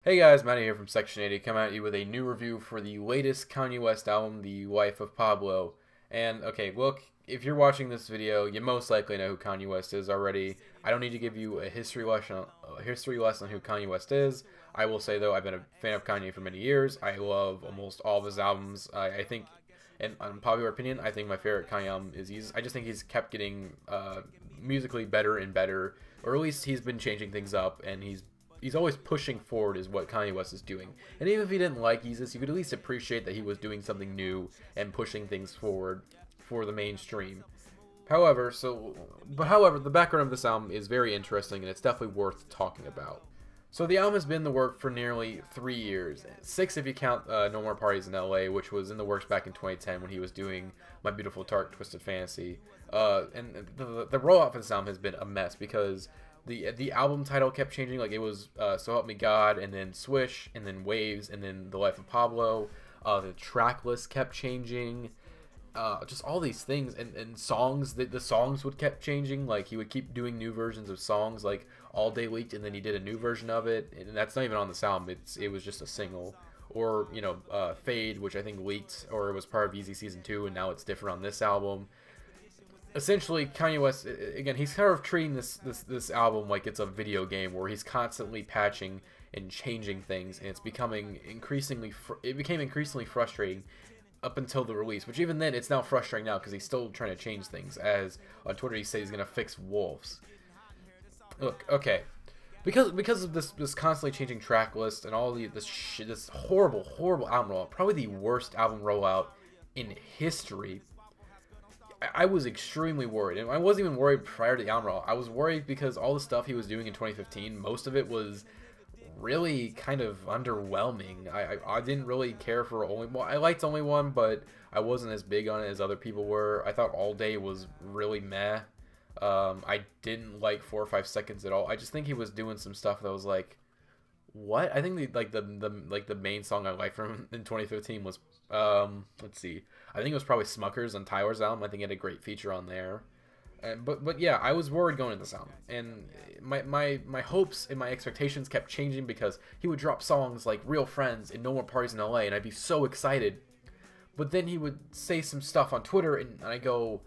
Hey guys, Matty here from Section 80, come at you with a new review for the latest Kanye West album, The Life of Pablo. And, okay, look, if you're watching this video, you most likely know who Kanye West is already. I don't need to give you a history lesson on who Kanye West is. I will say, though, I've been a fan of Kanye for many years. I love almost all of his albums. I think, in unpopular opinion, I think my favorite Kanye album is I just think he's kept getting musically better and better, or at least he's been changing things up, and he's always pushing forward is what Kanye West is doing. And even if he didn't like Yeezus, you could at least appreciate that he was doing something new and pushing things forward for the mainstream. However, the background of this album is very interesting and it's definitely worth talking about. So the album has been in the work for nearly 3 years. 6 if you count No More Parties in LA, which was in the works back in 2010 when he was doing My Beautiful Dark Twisted Fantasy. And the rollout for this album has been a mess because the album title kept changing. Like, it was So Help Me God, and then Swish, and then Waves, and then The Life of Pablo. The track list kept changing. Just all these things, and songs, the songs would kept changing. Like, he would keep doing new versions of songs, like All Day leaked, and then he did a new version of it, and that's not even on this album. It was just a single. Or, you know, Fade, which I think leaked, or it was part of Easy Season 2, and now it's different on this album. Essentially, Kanye West, again, he's kind of treating this album like it's a video game where he's constantly patching and changing things, and it became increasingly frustrating up until the release, which even then, it's now frustrating now because he's still trying to change things, as on Twitter he says he's going to fix wolves. Look, okay, because of this constantly changing track list and all this horrible album rollout, probably the worst album rollout in history, I was extremely worried, and I wasn't even worried prior to the album rollout. I was worried because all the stuff he was doing in 2015, most of it was really kind of underwhelming. I didn't really care for Only One. I liked Only One, but I wasn't as big on it as other people were. I thought All Day was really meh. I didn't like 4 or 5 Seconds at all. I just think he was doing some stuff that was like, what? I think the main song I liked from him in 2015 was let's see. I think it was probably Smuckers on Tyler's album. I think he had a great feature on there. But yeah, I was worried going into this album, and my hopes and my expectations kept changing because he would drop songs like Real Friends and No More Parties in LA, and I'd be so excited. But then he would say some stuff on Twitter, and I go,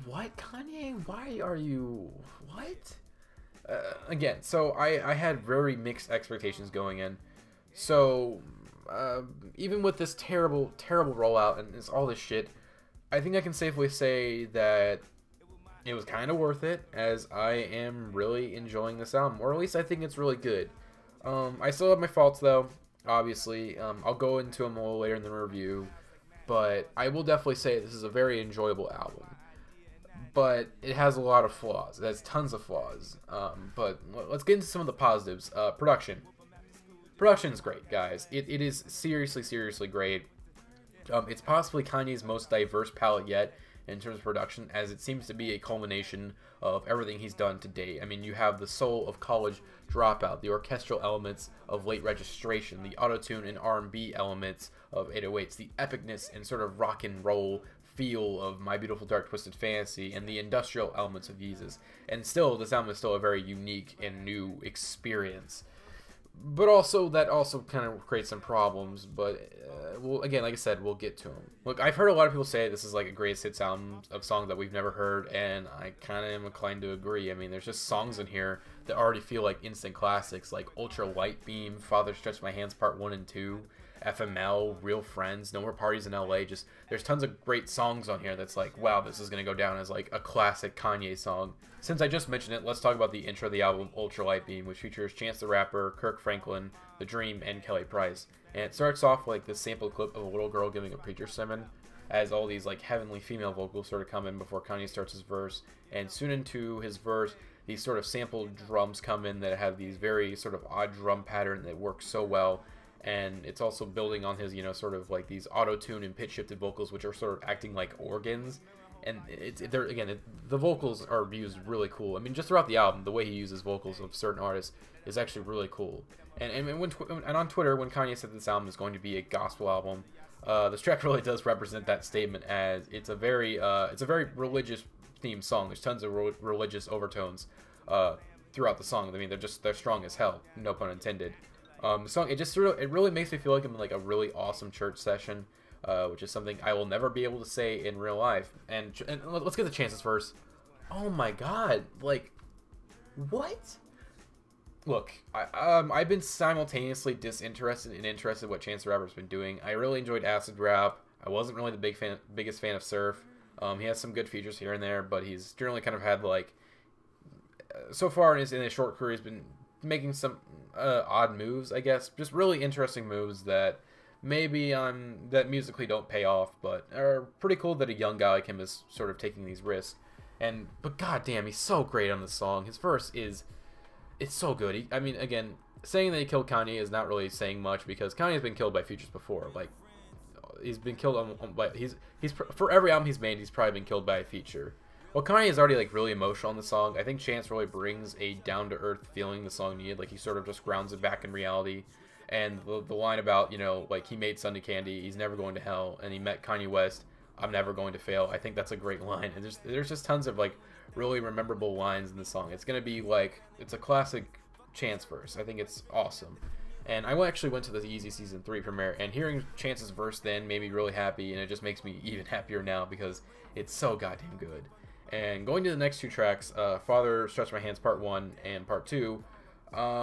what, Kanye? Why are you... what? Again, so I had very mixed expectations going in. So even with this terrible rollout and all this shit, I think I can safely say that it was kind of worth it, as I am really enjoying this album, or at least I think it's really good. I still have my faults though, obviously. I'll go into them a little later in the review, but I will definitely say this is a very enjoyable album. But it has a lot of flaws. It has tons of flaws. But let's get into some of the positives. Production. Production's great, guys. It is seriously great. It's possibly Kanye's most diverse palette yet in terms of production, as it seems to be a culmination of everything he's done to date. I mean, you have the soul of College Dropout, the orchestral elements of Late Registration, the autotune and R&B elements of 808s, the epicness and sort of rock and roll feel of My Beautiful Dark Twisted Fantasy, and the industrial elements of Yeezus. And still, this album is still a very unique and new experience. But also, that also kind of creates some problems, but, well, again, like I said, we'll get to them. Look, I've heard a lot of people say this is like a greatest hits album of songs that we've never heard, and I kind of am inclined to agree. I mean, there's just songs in here that already feel like instant classics, like Ultralight Beam, Father Stretch My Hands Part 1 and 2, FML, Real Friends, No More Parties in LA. Just, there's tons of great songs on here that's like, wow, this is going to go down as like a classic Kanye song. Since I just mentioned it, let's talk about the intro of the album, Ultralight Beam, which features Chance the Rapper, Kirk Franklin, The Dream, and Kelly Price. And it starts off like this sample clip of a little girl giving a preacher sermon, as all these like heavenly female vocals sort of come in before Kanye starts his verse. And soon into his verse, these sort of sampled drums come in that have these very sort of odd drum pattern that works so well. And it's also building on his, you know, sort of like these auto-tune and pitch-shifted vocals, which are sort of acting like organs. And the vocals are used really cool. I mean, just throughout the album, the way he uses vocals of certain artists is actually really cool. And on Twitter, when Kanye said this album is going to be a gospel album, this track really does represent that statement, as it's a very religious themed song. There's tons of religious overtones throughout the song. I mean, they're strong as hell, no pun intended. The song, it just it really makes me feel like I'm in like a really awesome church session, which is something I will never be able to say in real life. And let's get the chances first. Oh my god, like, what? Look, I've been simultaneously disinterested and interested in what Chance the Rapper's been doing. I really enjoyed Acid Rap. I wasn't really the biggest fan of Surf. He has some good features here and there, but he's generally kind of had like, so far in his short career, he's been making some odd moves, I guess. Just really interesting moves that maybe that musically don't pay off, but are pretty cool that a young guy like him is sort of taking these risks. But goddamn, he's so great on this song. His verse it's so good. I mean, again, saying that he killed Kanye is not really saying much because Kanye's been killed by Futures before. Like, he's been killed by he's for every album he's made, he's probably been killed by a feature. Well, Kanye is already like really emotional on the song. I think Chance really brings a down-to-earth feeling the song needed. Like, he sort of just grounds it back in reality. And the line about, you know, like, he made Sunday Candy, he's never going to hell, and he met Kanye West, I'm never going to fail. I think that's a great line. And there's just tons of like really memorable lines in the song. It's gonna be like, it's a classic Chance verse. I think it's awesome. And I actually went to the Yeezy Season 3 premiere, and hearing Chance's verse then made me really happy, and it just makes me even happier now because it's so goddamn good. And going to the next two tracks, Father Stretch My Hands Part 1 and Part 2,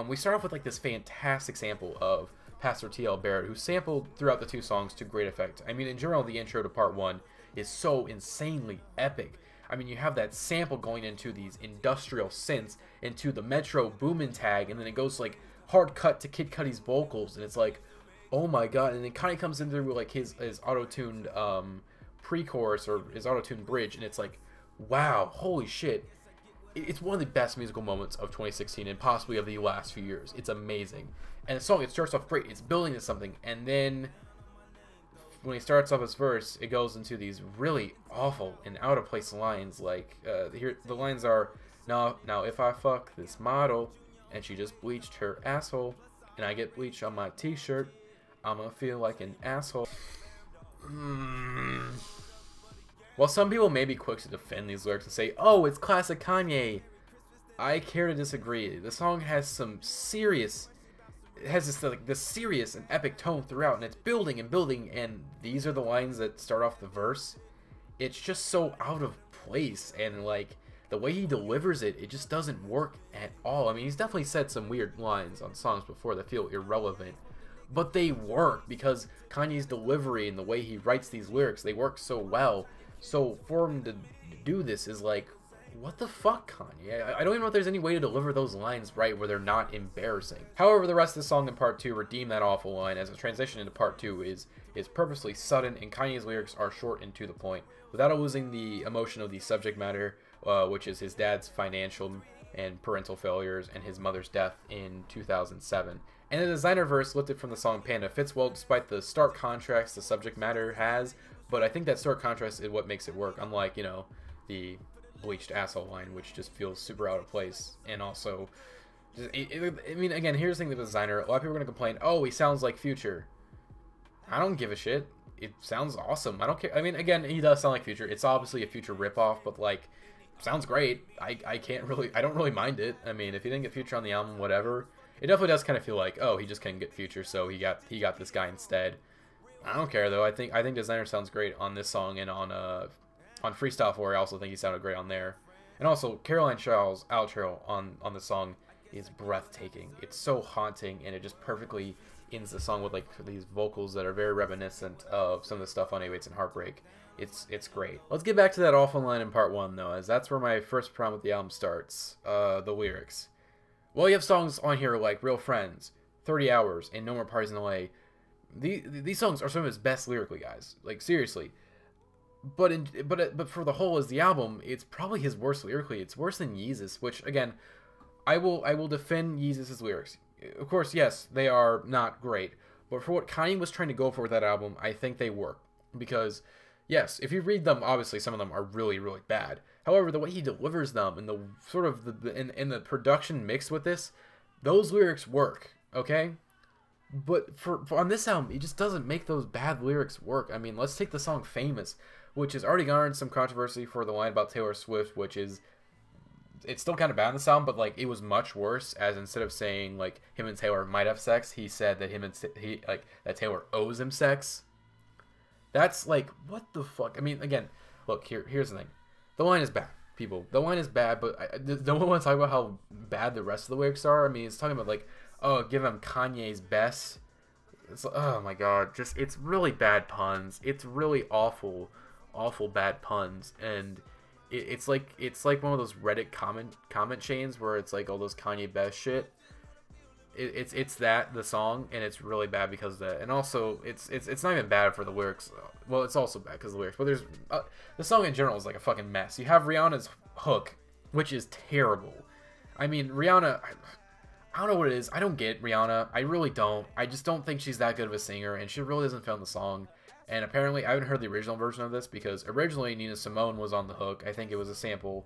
we start off with like this fantastic sample of Pastor T.L. Barrett, who sampled throughout the two songs to great effect. I mean, in general, the intro to Part 1 is so insanely epic. I mean, you have that sample going into these industrial synths, into the Metro Boomin' tag, and then it goes like hard cut to Kid Cudi's vocals, and it's like, oh my god. And then Kanye comes in there with like his auto-tuned pre-chorus or his auto-tuned bridge, and it's like, wow, holy shit. It's one of the best musical moments of 2016 and possibly of the last few years. It's amazing. And the song, it starts off great. It's building to something, and then when he starts off his verse, it goes into these really awful and out of place lines. Like, here the lines are, now if I fuck this model and she just bleached her asshole and I get bleach on my t-shirt, I'm gonna feel like an asshole. While some people may be quick to defend these lyrics and say, oh, it's classic Kanye, I care to disagree. The song has some serious, it has this serious and epic tone throughout, and it's building and building, and these are the lines that start off the verse. It's just so out of place, and like the way he delivers it, it just doesn't work at all. I mean, he's definitely said some weird lines on songs before that feel irrelevant, but they work because Kanye's delivery and the way he writes these lyrics, they work so well. So for him to do this is like, what the fuck, Kanye? I don't even know if there's any way to deliver those lines right where they're not embarrassing. However, the rest of the song in Part 2 redeem that awful line, as the transition into Part 2 is purposely sudden, and Kanye's lyrics are short and to the point, without losing the emotion of the subject matter, which is his dad's financial and parental failures and his mother's death in 2007. And the designer verse lifted from the song Panda fits well despite the stark contrast the subject matter has, but I think that stark contrast is what makes it work, unlike, you know, the bleached asshole line, which just feels super out of place. And also, I mean, again, here's the thing with the designer. A lot of people are going to complain, oh, he sounds like Future. I don't give a shit. It sounds awesome. I don't care. I mean, again, he does sound like Future. It's obviously a Future ripoff, but, like, sounds great. I don't really mind it. I mean, if he didn't get Future on the album, whatever. It definitely does kind of feel like, oh, he just couldn't get Future, so he got this guy instead. I don't care, though. I think designer sounds great on this song, and on Freestyle 4, I also think he sounded great on there. And also, Caroline Charles' outro on the song is breathtaking. It's so haunting, and it just perfectly ends the song with like these vocals that are very reminiscent of some of the stuff on 808s and Heartbreak. It's great. Let's get back to that awful line in Part 1, though, as that's where my first problem with the album starts. The lyrics. Well, you have songs on here like Real Friends, 30 Hours, and No More Parties in LA. These songs are some of his best lyrically, guys. Like, seriously. But for the whole as the album, it's probably his worst lyrically. It's worse than Yeezus, which, again, I will defend Yeezus' lyrics. Of course, yes, they are not great. But for what Kanye was trying to go for with that album, I think they work. Because, yes, if you read them, obviously some of them are really, really bad. However, the way he delivers them and the sort of in the production mixed with this, those lyrics work, okay? But for on this album, he just doesn't make those bad lyrics work. I mean, let's take the song Famous, which has already garnered some controversy for the line about Taylor Swift, which is it's still kind of bad on the sound, but like it was much worse. As instead of saying like him and Taylor might have sex, he said that that Taylor owes him sex. That's like, what the fuck? I mean, again, look, here's the thing. The line is bad, people. The line is bad, but I don't want to talk about how bad the rest of the lyrics are. I mean, it's talking about like, oh, give him Kanye's best. It's, oh my god, just, it's really bad puns. It's really awful bad puns, and it's like one of those Reddit comment chains where it's like all those Kanye best shit. It's that, the song, and it's really bad because of that. And also it's not even bad for the lyrics. Well, it's also bad because of the lyrics, but there's the song in general is like a fucking mess. You have Rihanna's hook, which is terrible. I mean, Rihanna, I don't know what it is. I don't get Rihanna. I really don't. I just don't think she's that good of a singer, and she really doesn't fit on the song. And apparently, I haven't heard the original version of this, because originally Nina Simone was on the hook. I think it was a sample.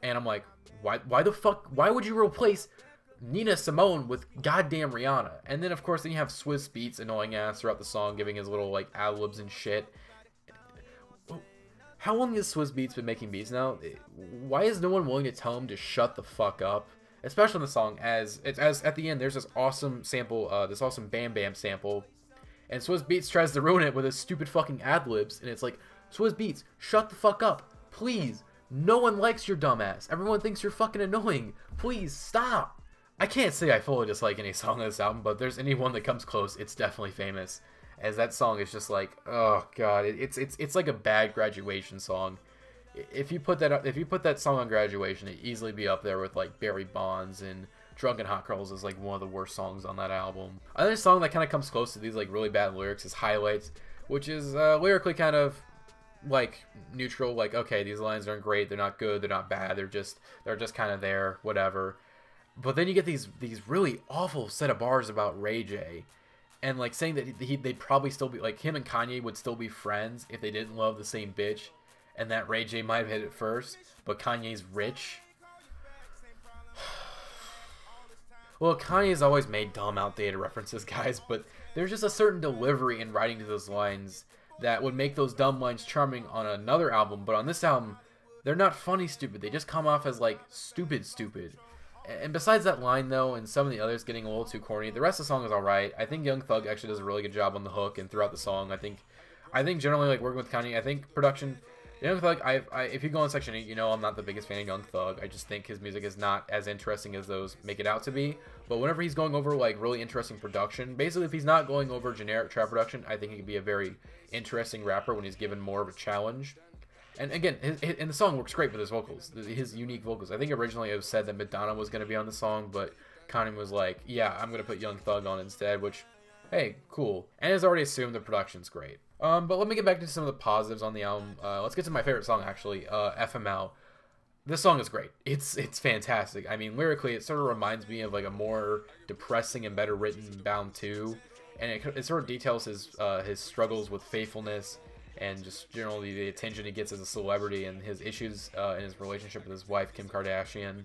And I'm like, why the fuck? Why would you replace Nina Simone with goddamn Rihanna? And then, of course, then you have Swizz Beatz annoying ass throughout the song, giving his little, like, ad-libs and shit. How long has Swizz Beatz been making beats now? Why is no one willing to tell him to shut the fuck up? Especially in the song, as at the end, there's this awesome sample, this awesome Bam Bam sample, and Swizz Beatz tries to ruin it with his stupid fucking ad-libs, and it's like, Swizz Beatz, shut the fuck up, please. No one likes your dumbass. Everyone thinks you're fucking annoying. Please stop. I can't say I fully dislike any song on this album, but if there's any one that comes close, it's definitely Famous, as that song is just like, oh god, it's like a bad graduation song. If you put that song on Graduation, it'd easily be up there with like Barry Bonds, and Drunken Hot Girls is like one of the worst songs on that album. Another song that kind of comes close to these like really bad lyrics is Highlights, which is lyrically kind of like neutral. Like, okay, these lines aren't great, they're not good, they're not bad, they're just kind of there, whatever. But then you get these really awful set of bars about Ray J, and like saying that they'd probably still be like, him and Kanye would still be friends if they didn't love the same bitch. And that Ray J might have hit it first, but Kanye's rich. Well, Kanye's always made dumb, outdated references, guys, but there's just a certain delivery in writing to those lines that would make those dumb lines charming on another album, but on this album, they're not funny stupid. They just come off as, like, stupid. And besides that line, though, and some of the others getting a little too corny, the rest of the song is alright. I think Young Thug actually does a really good job on the hook and throughout the song. I think generally, like, working with Kanye, I think production... Young Thug, if you go on Section 8, you know I'm not the biggest fan of Young Thug. I just think his music is not as interesting as those make it out to be. But whenever he's going over, like, really interesting production, basically if he's not going over generic trap production, I think he can be a very interesting rapper when he's given more of a challenge. And again, and the song works great with his vocals, his unique vocals. I think originally it was said that Madonna was going to be on the song, but Kanye was like, yeah, I'm going to put Young Thug on instead, which, hey, cool. And has already assumed the production's great. But let me get back to some of the positives on the album. Let's get to my favorite song, actually, FML. This song is great. It's fantastic. I mean, lyrically, it sort of reminds me of like a more depressing and better written Bound 2. And it sort of details his struggles with faithfulness and just generally the attention he gets as a celebrity and his issues in his relationship with his wife, Kim Kardashian.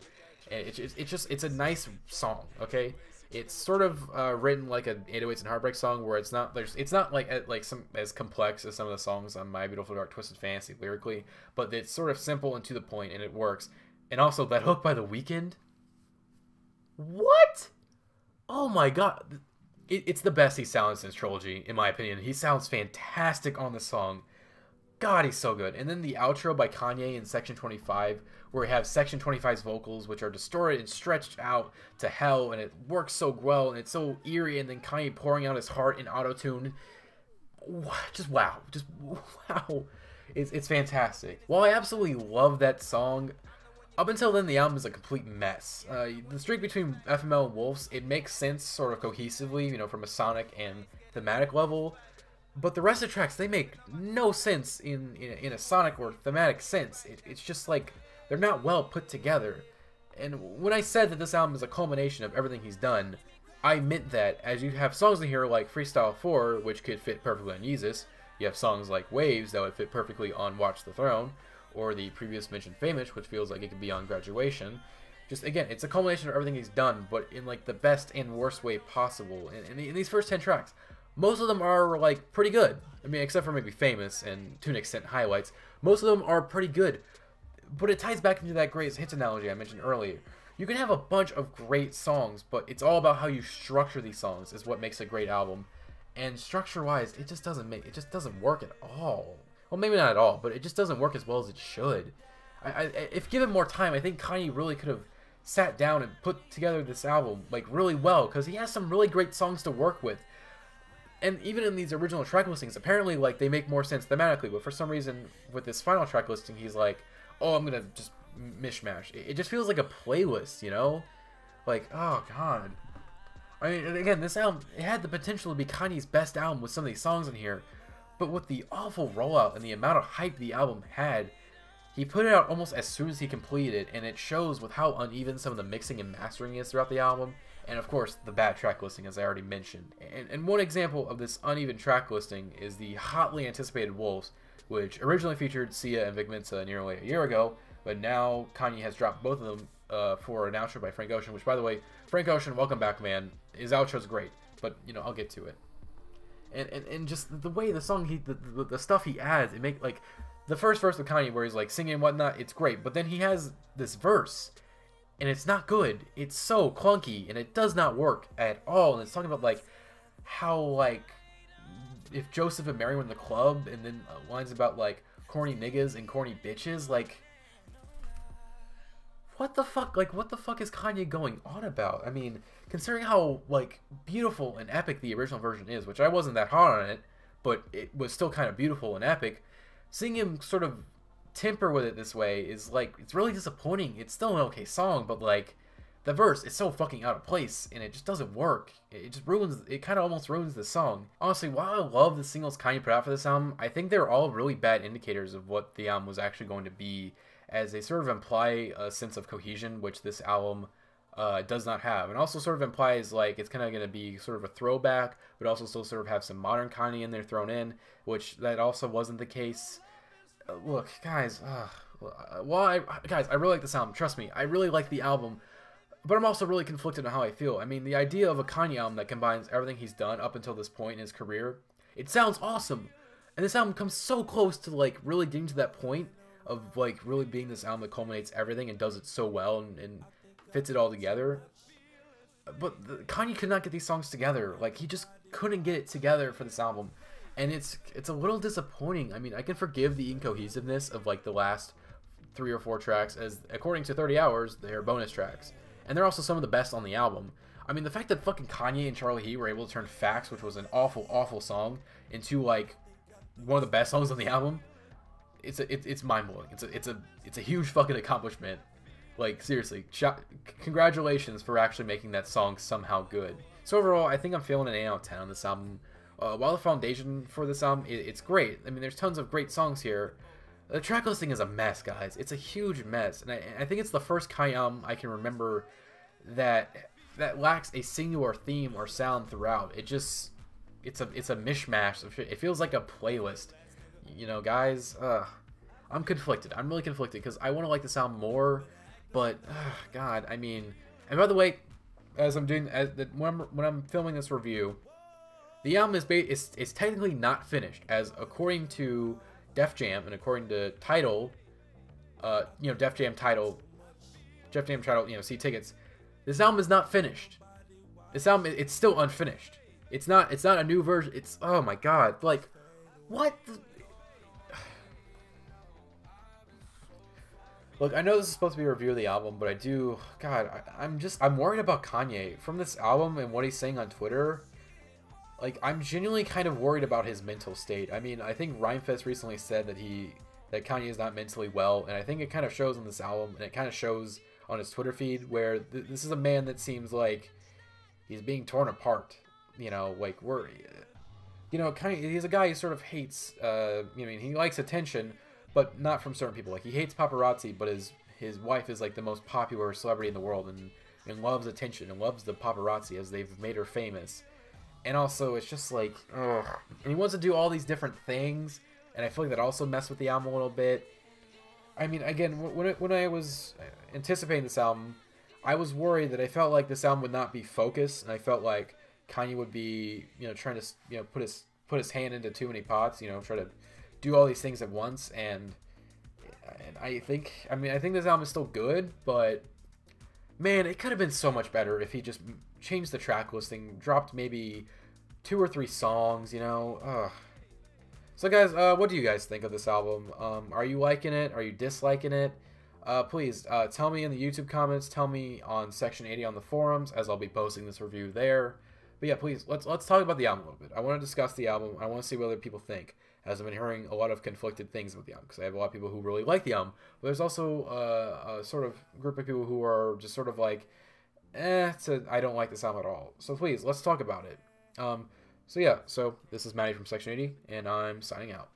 And it's a nice song, okay? It's sort of written like an 808s and Heartbreak song, where it's not like some as complex as some of the songs on My Beautiful Dark Twisted Fantasy lyrically, but it's sort of simple and to the point, and it works. And also that hook by The Weeknd. What? Oh my god, it's the best he's sounded since Trilogy, in my opinion. He sounds fantastic on the song. God, he's so good. And then the outro by Kanye in Section 25, where we have Section 25's vocals, which are distorted and stretched out to hell, and it works so well, and it's so eerie, and then Kanye pouring out his heart in auto-tune. Just wow. It's fantastic. While I absolutely love that song, up until then, the album is a complete mess. The streak between FML and Wolves, it makes sense sort of cohesively, you know, from a sonic and thematic level, but the rest of the tracks, they make no sense in a sonic or thematic sense. It's just like, they're not well put together. And when I said that this album is a culmination of everything he's done, I meant that, as you have songs in here like Freestyle 4, which could fit perfectly on Yeezus. You have songs like Waves that would fit perfectly on Watch the Throne, or the previous mentioned Famous, which feels like it could be on Graduation. Just, again, it's a culmination of everything he's done, but in like the best and worst way possible. And in these first 10 tracks, most of them are like pretty good. I mean, except for maybe Famous and to an extent Highlights. Most of them are pretty good. But it ties back into that greatest hits analogy I mentioned earlier. You can have a bunch of great songs, but it's all about how you structure these songs is what makes a great album. And structure-wise, it just doesn't work at all. Well, maybe not at all, but it just doesn't work as well as it should. If given more time, I think Kanye really could have sat down and put together this album like really well, because he has some really great songs to work with. And even in these original track listings, apparently like they make more sense thematically, but for some reason with this final track listing, he's like, oh, I'm gonna just mishmash. It just feels like a playlist, you know? Like, oh god. I mean, again, this album, it had the potential to be Kanye's best album with some of these songs in here, but with the awful rollout and the amount of hype the album had, he put it out almost as soon as he completed it, and it shows with how uneven some of the mixing and mastering is throughout the album, and of course, the bad track listing, as I already mentioned. And one example of this uneven track listing is the hotly anticipated Wolves, which originally featured Sia and Vic Mensa nearly a year ago, but now Kanye has dropped both of them for an outro by Frank Ocean, which, by the way, Frank Ocean, welcome back, man. His outro's great, but, you know, I'll get to it. And just the way the song, the stuff he adds, it make like, the first verse with Kanye where he's like singing and whatnot, it's great, but then he has this verse, and it's not good. It's so clunky, and it does not work at all, and it's talking about, like, how, like, if Joseph and Mary were in the club, and then lines about, like, corny niggas and corny bitches, like, what the fuck? Like, what the fuck is Kanye going on about? I mean, considering how, like, beautiful and epic the original version is, which I wasn't that hard on it, but it was still kind of beautiful and epic, seeing him sort of temper with it this way is, like, it's really disappointing. It's still an okay song, but, like, the verse is so fucking out of place, and it just doesn't work. It just ruins, it kind of almost ruins the song. Honestly, while I love the singles Kanye put out for this album, I think they're all really bad indicators of what the album was actually going to be, as they sort of imply a sense of cohesion, which this album does not have. And also sort of implies, like, it's kind of going to be sort of a throwback, but also still sort of have some modern Kanye in there thrown in, which that also wasn't the case. Look, guys, guys, I really like this album. Trust me, I really like the album, but I'm also really conflicted on how I feel. I mean, the idea of a Kanye album that combines everything he's done up until this point in his career, it sounds awesome. And this album comes so close to, like, really getting to that point of, like, really being this album that culminates everything and does it so well and fits it all together. But Kanye could not get these songs together. Like, he just couldn't get it together for this album. And it's a little disappointing. I mean, I can forgive the incohesiveness of, like, the last 3 or 4 tracks, as according to 30 Hours, they're bonus tracks. And they're also some of the best on the album. I mean, the fact that fucking Kanye and Charlie He were able to turn Facts, which was an awful, awful song, into, like, one of the best songs on the album, it's mind-blowing. It's a huge fucking accomplishment. Like, seriously, congratulations for actually making that song somehow good. So overall, I think I'm feeling an 8 out of 10 on this album. While the foundation for this album, it's great. I mean, there's tons of great songs here. The track listing is a mess, guys. It's a huge mess, and I think it's the first Kanye album I can remember that lacks a singular theme or sound throughout. It's a mishmash of shit. It feels like a playlist. You know, guys, I'm conflicted. I'm really conflicted because I want to like this album more, but God, I mean. And by the way, as I'm doing, when I'm filming this review, the album is technically not finished, as according to Def Jam and according to Tidal, you know, Def Jam Tidal, you know, see tickets. This album is not finished. This album, it's still unfinished. It's not a new version. It's, oh my God, like, what? Look, I know this is supposed to be a review of the album, but I do, God, I'm worried about Kanye. From this album and what he's saying on Twitter, like, I'm genuinely kind of worried about his mental state. I mean, I think Rhymefest recently said that Kanye is not mentally well, and I think it kind of shows on this album, and it kind of shows on his Twitter feed, where this is a man that seems like he's being torn apart. You know, like, you know, he's a guy who sort of hates, I mean, he likes attention, but not from certain people. Like, he hates paparazzi, but his wife is, like, the most popular celebrity in the world, and loves attention, and loves the paparazzi, as they've made her famous. And also, it's just like, ugh. And he wants to do all these different things, and I feel like that also messed with the album a little bit. I mean, again, when I was anticipating this album, I was worried that I felt like this album would not be focused, and I felt like Kanye would be, you know, trying to, you know, put his hand into too many pots, you know, try to do all these things at once, and And I think this album is still good, but man, it could have been so much better if he just changed the track listing, dropped maybe 2 or 3 songs, you know. Ugh. So guys, what do you guys think of this album? Are you liking it? Are you disliking it? Please tell me in the YouTube comments. Tell me on Section 80 on the forums, as I'll be posting this review there. But yeah, please let's talk about the album a little bit. I want to discuss the album. I want to see what other people think, as I've been hearing a lot of conflicted things about the album. Because I have a lot of people who really like the album, but there's also a sort of group of people who are just sort of like, I don't like this album at all. So please let's talk about it. So yeah, so this is Maddie from Section 80, and I'm signing out.